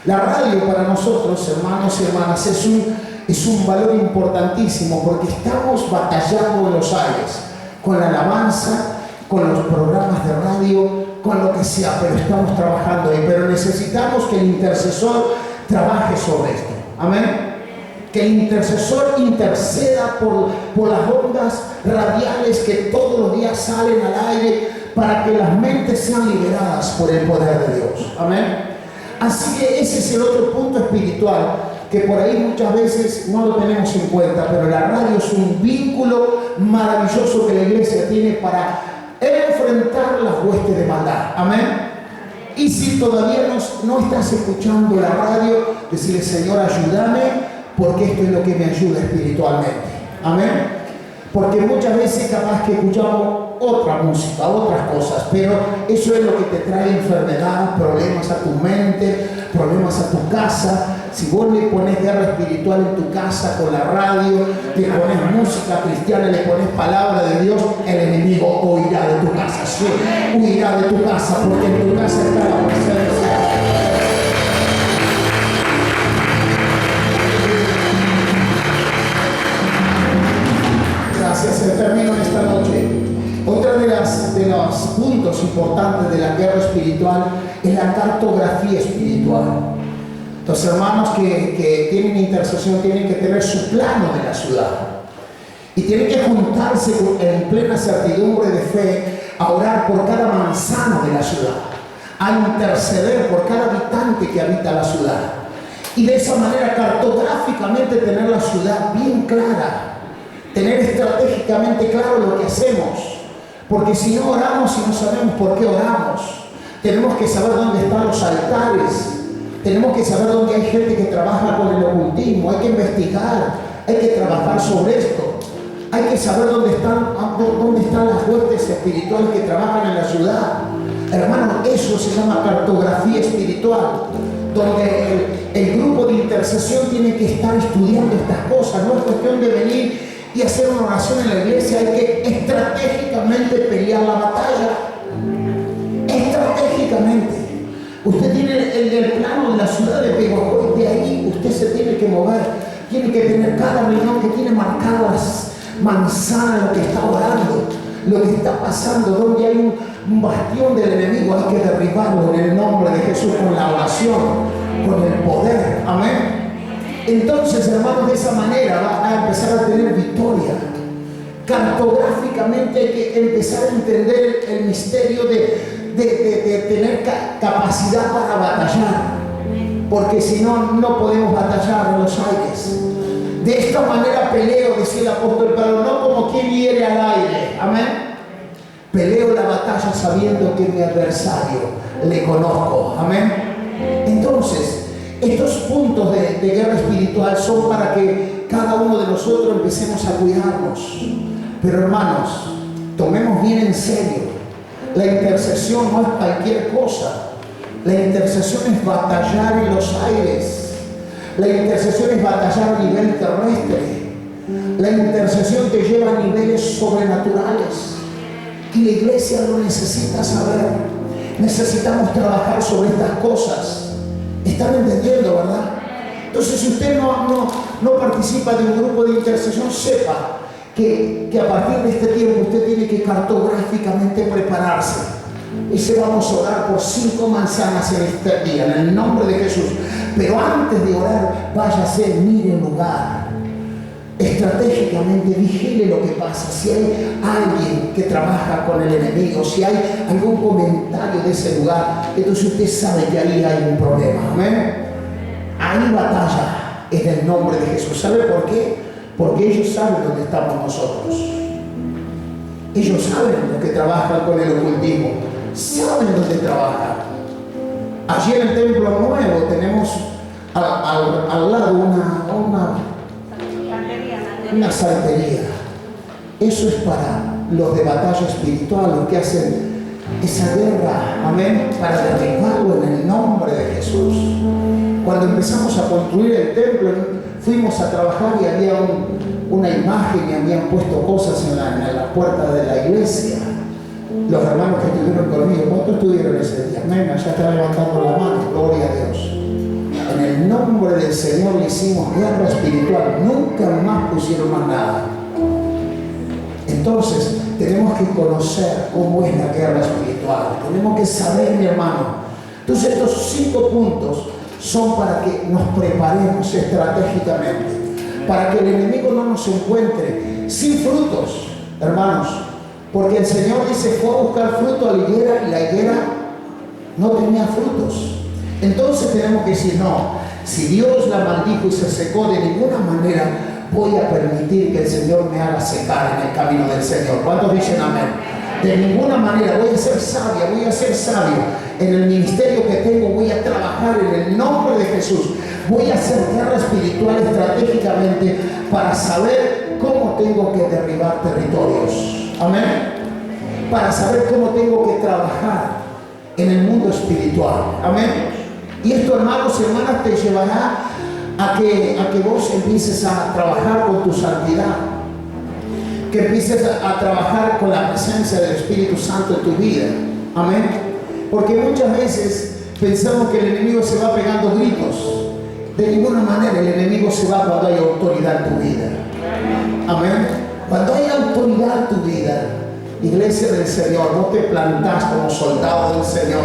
La radio para nosotros, hermanos y hermanas, es un valor importantísimo porque estamos batallando en los aires, con la alabanza, con los programas de radio, con lo que sea, pero estamos trabajando ahí. Pero necesitamos que el intercesor trabaje sobre esto. Amén. Que el intercesor interceda por las ondas radiales que todos los días salen al aire para que las mentes sean liberadas por el poder de Dios. Amén. Así que ese es el otro punto espiritual que por ahí muchas veces no lo tenemos en cuenta, pero la radio es un vínculo maravilloso que la iglesia tiene para enfrentar las huestes de maldad. Amén. Y si todavía no estás escuchando la radio, decirle: Señor, ayúdame, porque esto es lo que me ayuda espiritualmente. Amén. Porque muchas veces capaz que escuchamos otra música, otras cosas, pero eso es lo que te trae enfermedad, problemas a tu mente, problemas a tu casa. Si vos le pones guerra espiritual en tu casa con la radio, le pones música cristiana, le pones palabra de Dios, el enemigo huirá de tu casa. Sí, huirá de tu casa, porque en tu casa está la presencia. Gracias. Termino en esta noche. Otra de los puntos importantes de la guerra espiritual es la cartografía espiritual. Los hermanos que tienen intercesión tienen que tener su plano de la ciudad y tienen que juntarse en plena certidumbre de fe a orar por cada manzana de la ciudad, a interceder por cada habitante que habita la ciudad y de esa manera cartográficamente tener la ciudad bien clara, tener estratégicamente claro lo que hacemos, porque si no oramos y no sabemos por qué oramos, tenemos que saber dónde están los altares Tenemos que saber dónde hay gente que trabaja con el ocultismo. Hay que investigar, hay que trabajar sobre esto. Hay que saber dónde están las huestes espirituales que trabajan en la ciudad. Hermano, eso se llama cartografía espiritual, donde el grupo de intercesión tiene que estar estudiando estas cosas. No es cuestión de venir y hacer una oración en la iglesia. Hay que estratégicamente pelear la batalla. Estratégicamente. Usted tiene el plano de la ciudad de Peguajó, y de ahí usted se tiene que mover. Tiene que tener cada reunión que tiene marcadas manzanas, lo que está orando, lo que está pasando, donde hay un bastión del enemigo. Hay que derribarlo en el nombre de Jesús, con la oración, con el poder. Amén. Entonces, hermanos, de esa manera va a empezar a tener victoria. Cartográficamente hay que empezar a entender el misterio de tener capacidad para batallar, porque si no, no podemos batallar en los aires. De esta manera peleo, decía el apóstol Pablo, no como quien hiere al aire. Amén. Peleo la batalla sabiendo que mi adversario le conozco. Amén. Entonces, estos puntos de guerra espiritual son para que cada uno de nosotros empecemos a cuidarnos. Pero hermanos, tomemos bien en serio. La intercesión no es cualquier cosa. La intercesión es batallar en los aires. La intercesión es batallar a nivel terrestre. La intercesión te lleva a niveles sobrenaturales. Y la iglesia lo necesita saber. Necesitamos trabajar sobre estas cosas. ¿Están entendiendo, verdad? Entonces, si usted no participa de un grupo de intercesión, sepa que a partir de este tiempo usted tiene que cartográficamente prepararse. Y se vamos a orar por 5 manzanas en este día, en el nombre de Jesús. Pero antes de orar, váyase, mire el lugar. Estratégicamente vigile lo que pasa. Si hay alguien que trabaja con el enemigo, si hay algún comentario de ese lugar, entonces usted sabe que ahí hay un problema. Amén. Hay batalla en el nombre de Jesús. ¿Sabe por qué? Porque ellos saben dónde estamos nosotros. Ellos saben los que trabajan con el ocultismo. Saben dónde trabajan. Allí en el templo nuevo tenemos al lado una santería. Eso es para los de batalla espiritual, los que hacen esa guerra, amén, para derribarlo en el nombre de Jesús. Cuando empezamos a construir el templo, fuimos a trabajar y había una imagen y habían puesto cosas en la puerta de la iglesia. Los hermanos que estuvieron conmigo, ¿cuántos estuvieron ese día? Amén, allá está levantando la mano, gloria a Dios. En el nombre del Señor le hicimos guerra espiritual. Nunca más pusieron más nada. Entonces, tenemos que conocer cómo es la guerra espiritual. Tenemos que saber, mi hermano. Entonces, estos 5 puntos son para que nos preparemos estratégicamente. Para que el enemigo no nos encuentre sin frutos, hermanos. Porque el Señor dice, fue a buscar fruto a la higuera y la higuera no tenía frutos. Entonces tenemos que decir, no, si Dios la maldijo y se secó, de ninguna manera voy a permitir que el Señor me haga secar en el camino del Señor. ¿Cuántos dicen amén? De ninguna manera voy a ser sabia, voy a ser sabio. En el ministerio que tengo voy a trabajar en el nombre de Jesús. Voy a hacer guerra espiritual estratégicamente para saber cómo tengo que derribar territorios. Amén. Para saber cómo tengo que trabajar en el mundo espiritual. Amén. Y esto, hermanos y hermanas, te llevará a que vos empieces a trabajar con tu santidad, que empieces a trabajar con la presencia del Espíritu Santo en tu vida. Amén. Porque muchas veces pensamos que el enemigo se va pegando gritos. De ninguna manera el enemigo se va cuando hay autoridad en tu vida. Amén. Cuando hay autoridad en tu vida, iglesia del Señor, no te plantás como soldado del Señor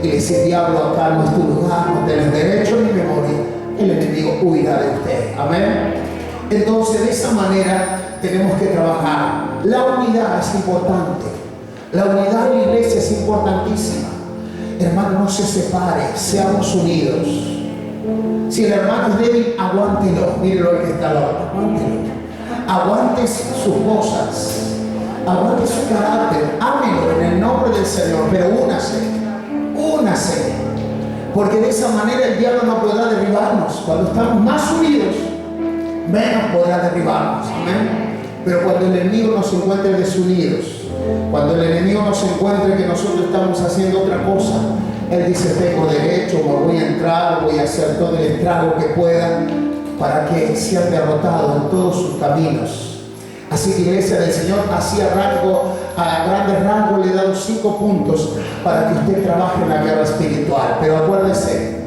y le dices, diablo, acá no es tu lugar, no tenés derecho ni memoria. El enemigo huirá de usted. Amén. Entonces, de esa manera tenemos que trabajar. La unidad es importante. La unidad en la iglesia es importantísima. Hermano, no se separe, seamos unidos. Si el hermano es débil, aguántelo. Mírelo el que está al lado, aguántelo. Aguante sus cosas. Aguante su carácter, ámelo en el nombre del Señor, pero únase, porque de esa esa manera el diablo no podrá derribarnos. Cuando estamos más unidos, menos podrá derribarnos. Amén. Pero cuando el enemigo nos encuentre desunidos, cuando el enemigo nos encuentre que nosotros estamos haciendo otra cosa, él dice: tengo derecho, me voy a entrar, voy a hacer todo el estrago que pueda para que sean derrotados en todos sus caminos. Así que, iglesia del Señor, así a grandes rasgos le he dado 5 puntos para que usted trabaje en la guerra espiritual. Pero acuérdese,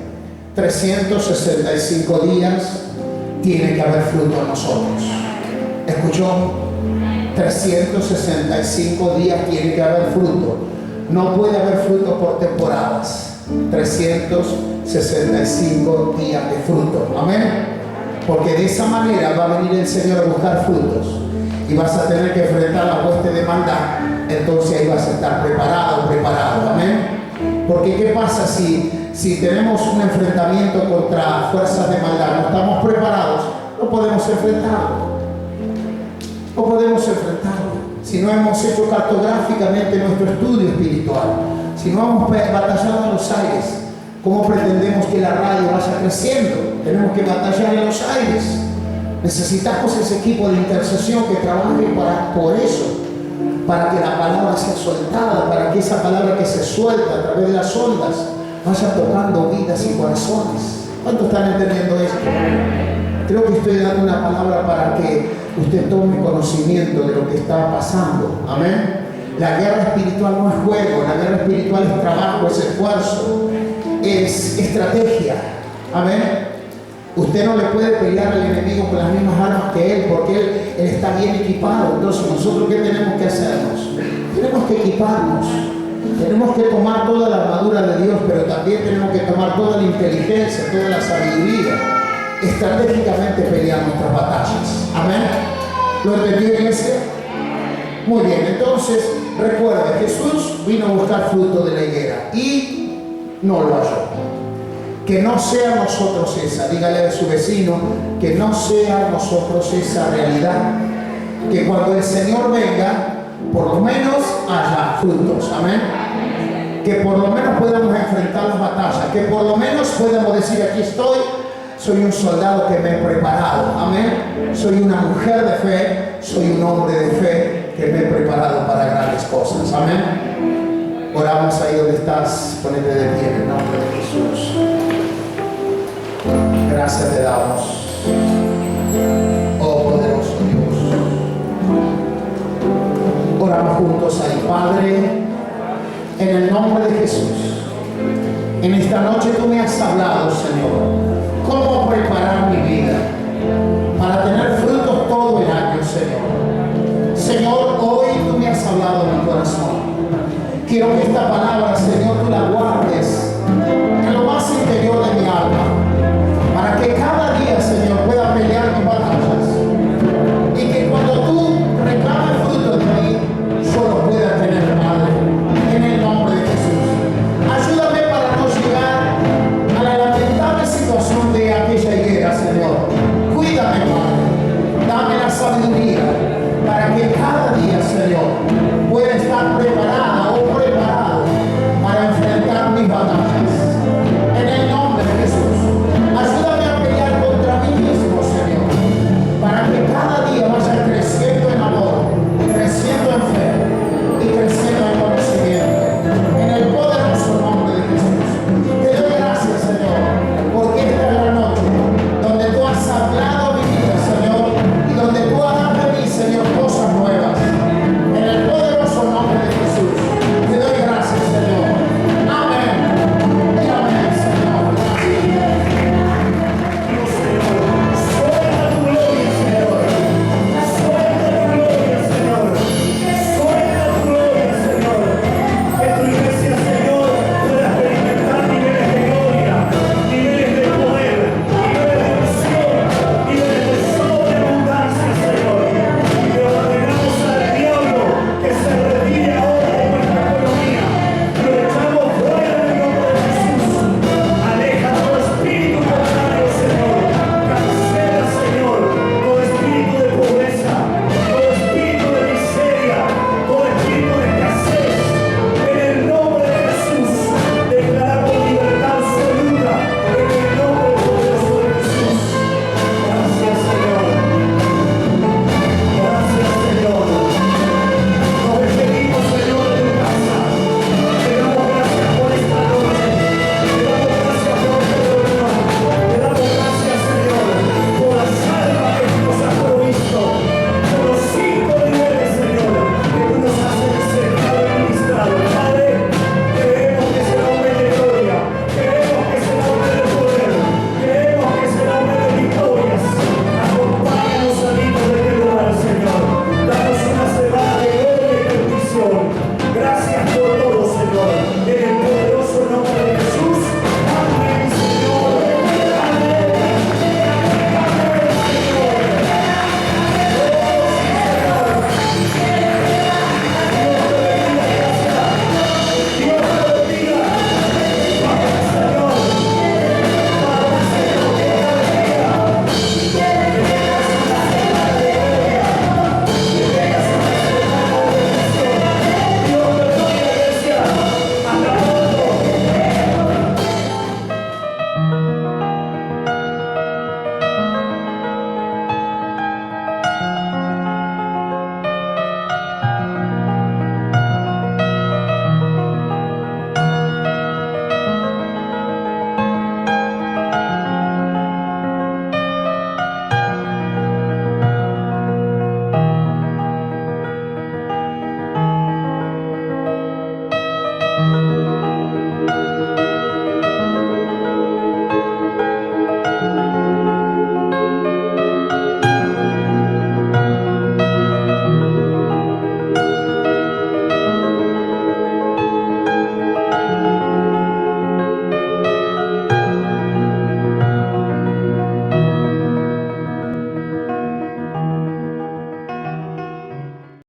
365 días tiene que haber fruto en nosotros. ¿Escuchó? 365 días tiene que haber fruto. No puede haber fruto por temporadas. 365 días de fruto. Amén. Porque de esa manera va a venir el Señor a buscar frutos. Y vas a tener que enfrentar la hueste de maldad. Entonces ahí vas a estar preparado o preparado. Amén. Porque ¿qué pasa si tenemos un enfrentamiento contra fuerzas de maldad? No estamos preparados, no podemos enfrentarlo. No podemos enfrentarlo. Si no hemos hecho cartográficamente nuestro estudio espiritual, si no hemos batallado en los aires, ¿cómo pretendemos que la radio vaya creciendo? Tenemos que batallar en los aires. Necesitamos ese equipo de intercesión que trabaje por eso, para que la palabra sea soltada, para que esa palabra que se suelta a través de las ondas vaya tocando vidas y corazones. ¿Cuántos están entendiendo esto? Creo que estoy dando una palabra para que usted tome conocimiento de lo que está pasando. Amén. La guerra espiritual no es juego, la guerra espiritual es trabajo, es esfuerzo, es estrategia. Amén. Usted no le puede pelear al enemigo con las mismas armas que él, porque él está bien equipado. Entonces, ¿nosotros qué tenemos que hacernos? Tenemos que equiparnos. Tenemos que tomar toda la armadura de Dios, pero también tenemos que tomar toda la inteligencia, toda la sabiduría, estratégicamente pelear nuestras batallas. Amén. ¿Lo entendió, iglesia? Muy bien, entonces recuerde, Jesús vino a buscar fruto de la higuera y no lo halló. Que no sea nosotros esa, dígale a su vecino, que no sea nosotros esa realidad. Que cuando el Señor venga, por lo menos haya frutos. Amén. Que por lo menos podamos enfrentar las batallas, que por lo menos podamos decir: aquí estoy, soy un soldado que me he preparado. Amén. Soy una mujer de fe, soy un hombre de fe que me he preparado para grandes cosas. Amén. Oramos ahí donde estás, ponete de pie en el nombre de Jesús. Gracias te damos, oh poderoso Dios. Oramos juntos ahí. Padre, en el nombre de Jesús, en esta noche tú me has hablado, Señor, cómo preparar mi vida para tener frutos todo el año, Señor. Señor, hoy tú me has hablado en mi corazón. Quiero que esta palabra